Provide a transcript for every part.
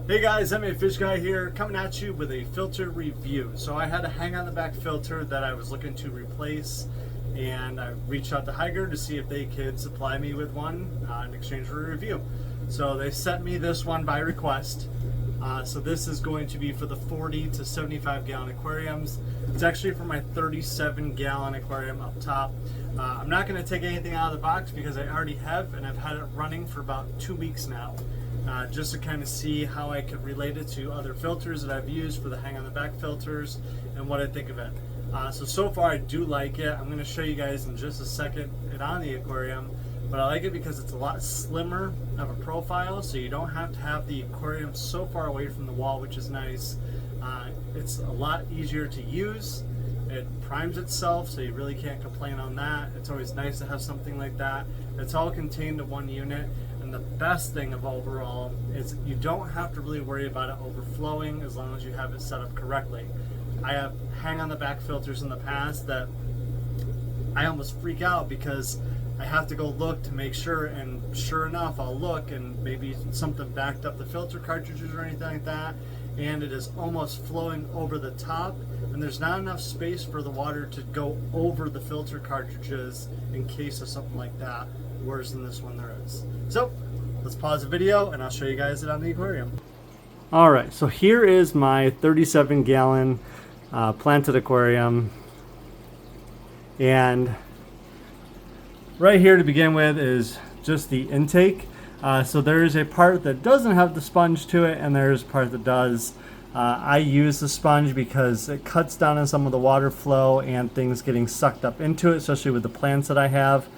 Hey guys, I'm a fish guy here, coming at you with a filter review. So I had a hang-on-the-back filter that I was looking to replace, and I reached out to Hygger to see if they could supply me with one in exchange for a review. So they sent me this one by request. So this is going to be for the 40 to 75 gallon aquariums. It's actually for my 37 gallon aquarium up top. I'm not going to take anything out of the box because I already have, and I've had it running for about 2 weeks now. Just to kind of see how I could relate it to other filters that I've used for the hang-on-the-back filters and what I think of it. So far I do like it. I'm going to show you guys in just a second it on the aquarium, but I like it because it's a lot slimmer of a profile, so you don't have to have the aquarium so far away from the wall, which is nice. It's a lot easier to use. It primes itself, so you really can't complain on that. It's always nice to have something like that. It's all contained in one unit. And the best thing of overall is you don't have to really worry about it overflowing as long as you have it set up correctly. I have hang-on-the-back filters in the past that I almost freak out because I have to go look to make sure, and sure enough I'll look and maybe something backed up the filter cartridges or anything like that, and it is almost flowing over the top, and there's not enough space for the water to go over the filter cartridges in case of something like that. Worse than this one there is. So let's pause the video and I'll show you guys it on the aquarium. Alright, so here is my 37 gallon planted aquarium, and right here to begin with is just the intake. So there is a part that doesn't have the sponge to it, and there's a part that does. I use the sponge because it cuts down on some of the water flow and things getting sucked up into it, especially with the plants that I have.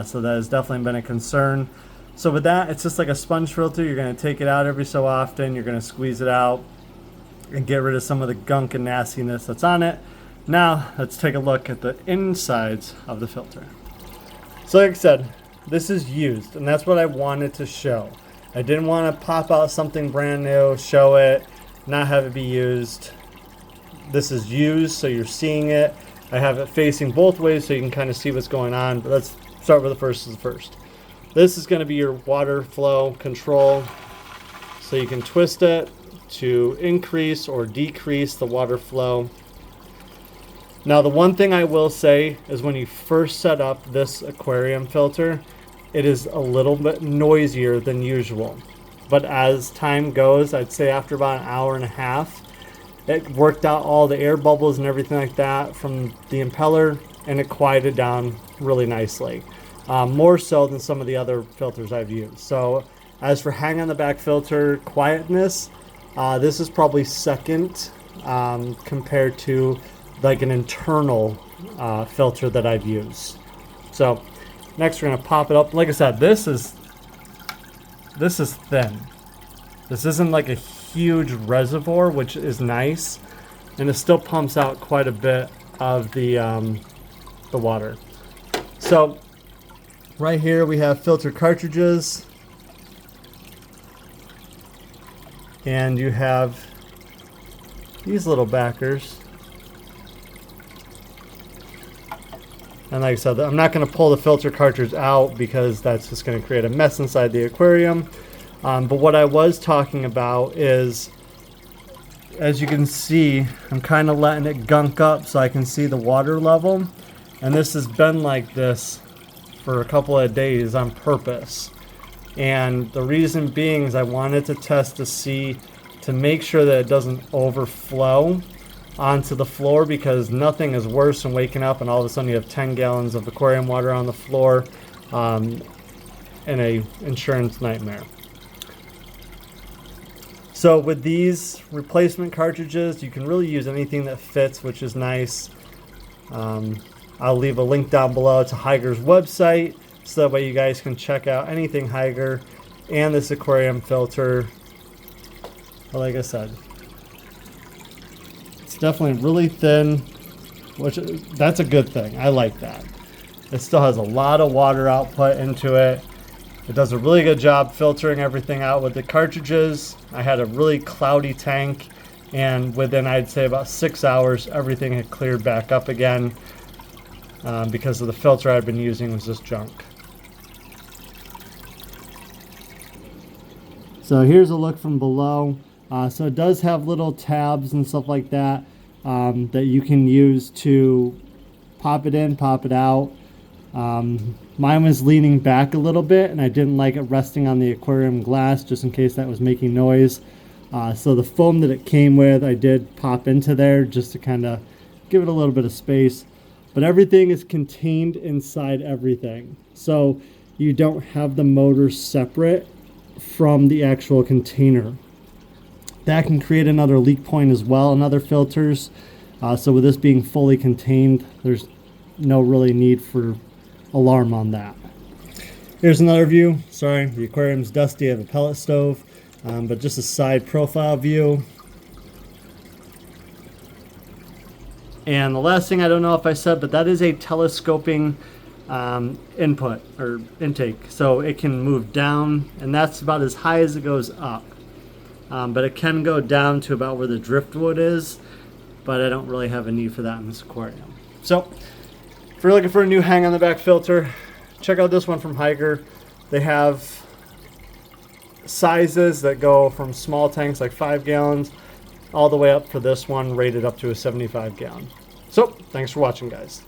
So that has definitely been a concern. So with that, it's just like a sponge filter. You're going to take it out every so often. You're going to squeeze it out and get rid of some of the gunk and nastiness that's on it. Now let's take a look at the insides of the filter. So like I said, this is used, and that's what I wanted to show. I didn't want to pop out something brand new, show it, not have it be used. This is used, so you're seeing it. I have it facing both ways so you can kind of see what's going on, but let's start with the first. This is going to be your water flow control, so you can twist it to increase or decrease the water flow. Now the one thing I will say is when you first set up this aquarium filter, it is a little bit noisier than usual, but as time goes, I'd say after about an hour and a half, it worked out all the air bubbles and everything like that from the impeller, and it quieted down really nicely. More so than some of the other filters I've used. So as for hang-on-the-back filter quietness, this is probably second compared to like an internal filter that I've used. So next we're going to pop it up. Like I said, this is thin. This isn't like a huge reservoir, which is nice, and it still pumps out quite a bit of the water. So right here we have filter cartridges, and you have these little backers. And like I said, I'm not going to pull the filter cartridge out because that's just going to create a mess inside the aquarium. But what I was talking about is, as you can see, I'm kind of letting it gunk up so I can see the water level. And this has been like this for a couple of days on purpose. And the reason being is I wanted to test to make sure that it doesn't overflow onto the floor, because nothing is worse than waking up and all of a sudden you have 10 gallons of aquarium water on the floor, in a insurance nightmare. So with these replacement cartridges, you can really use anything that fits, which is nice. I'll leave a link down below to Hygger's website, so that way you guys can check out anything Hygger and this aquarium filter. But like I said, it's definitely really thin, which that's a good thing. I like that. It still has a lot of water output into it. It does a really good job filtering everything out with the cartridges. I had a really cloudy tank, and within, I'd say, about 6 hours, everything had cleared back up again, because of the filter I've been using was just junk. So here's a look from below. So it does have little tabs and stuff like that that you can use to pop it in, pop it out. Mine was leaning back a little bit, and I didn't like it resting on the aquarium glass just in case that was making noise. So the foam that it came with, I did pop into there just to kind of give it a little bit of space. But everything is contained inside everything. So you don't have the motor separate from the actual container. That can create another leak point as well in other filters. So with this being fully contained, there's no really need for alarm on that. Here's another view. Sorry, the aquarium's dusty. I have a pellet stove, but just a side profile view. And the last thing, I don't know if I said, but that is a telescoping input or intake. So it can move down, and that's about as high as it goes up. But it can go down to about where the driftwood is, but I don't really have a need for that in this aquarium. So if you're looking for a new hang-on-the-back filter, check out this one from Hygger. They have sizes that go from small tanks like 5 gallons all the way up for this one rated up to a 75 gallon. So thanks for watching, guys.